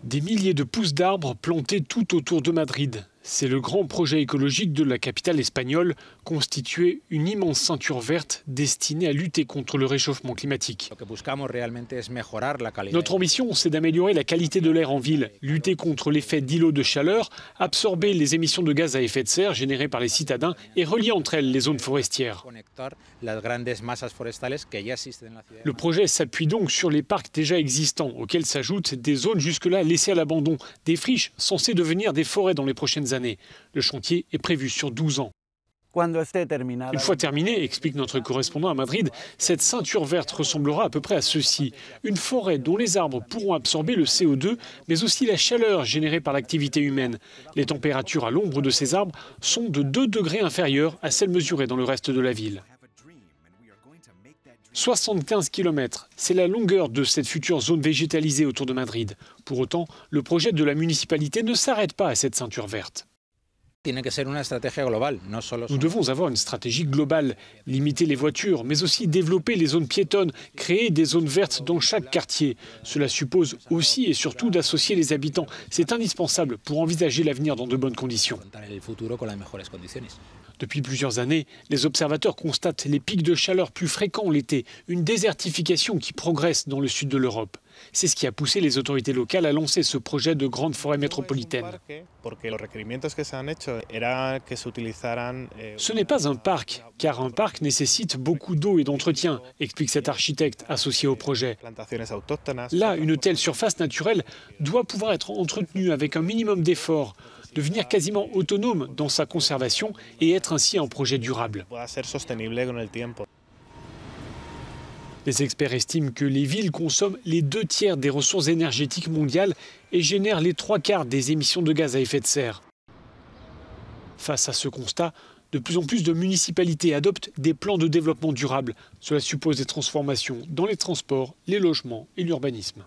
Des milliers de pousses d'arbres plantés tout autour de Madrid. C'est le grand projet écologique de la capitale espagnole, constituer une immense ceinture verte destinée à lutter contre le réchauffement climatique. Notre ambition, c'est d'améliorer la qualité de l'air en ville, lutter contre l'effet d'îlot de chaleur, absorber les émissions de gaz à effet de serre générées par les citadins et relier entre elles les zones forestières. Le projet s'appuie donc sur les parcs déjà existants, auxquels s'ajoutent des zones jusque-là laissées à l'abandon, des friches censées devenir des forêts dans les prochaines années. Le chantier est prévu sur 12 ans. Une fois terminé, explique notre correspondant à Madrid, cette ceinture verte ressemblera à peu près à ceci. Une forêt dont les arbres pourront absorber le CO2, mais aussi la chaleur générée par l'activité humaine. Les températures à l'ombre de ces arbres sont de 2 degrés inférieures à celles mesurées dans le reste de la ville. 75 km, c'est la longueur de cette future zone végétalisée autour de Madrid. Pour autant, le projet de la municipalité ne s'arrête pas à cette ceinture verte. Nous devons avoir une stratégie globale, limiter les voitures, mais aussi développer les zones piétonnes, créer des zones vertes dans chaque quartier. Cela suppose aussi et surtout d'associer les habitants. C'est indispensable pour envisager l'avenir dans de bonnes conditions. Depuis plusieurs années, les observateurs constatent les pics de chaleur plus fréquents l'été, une désertification qui progresse dans le sud de l'Europe. C'est ce qui a poussé les autorités locales à lancer ce projet de grande forêt métropolitaine. Ce n'est pas un parc, car un parc nécessite beaucoup d'eau et d'entretien, explique cet architecte associé au projet. Là, une telle surface naturelle doit pouvoir être entretenue avec un minimum d'efforts, devenir quasiment autonome dans sa conservation et être ainsi un projet durable. Les experts estiment que les villes consomment les 2 tiers des ressources énergétiques mondiales et génèrent les 3/4 des émissions de gaz à effet de serre. Face à ce constat, de plus en plus de municipalités adoptent des plans de développement durable. Cela suppose des transformations dans les transports, les logements et l'urbanisme.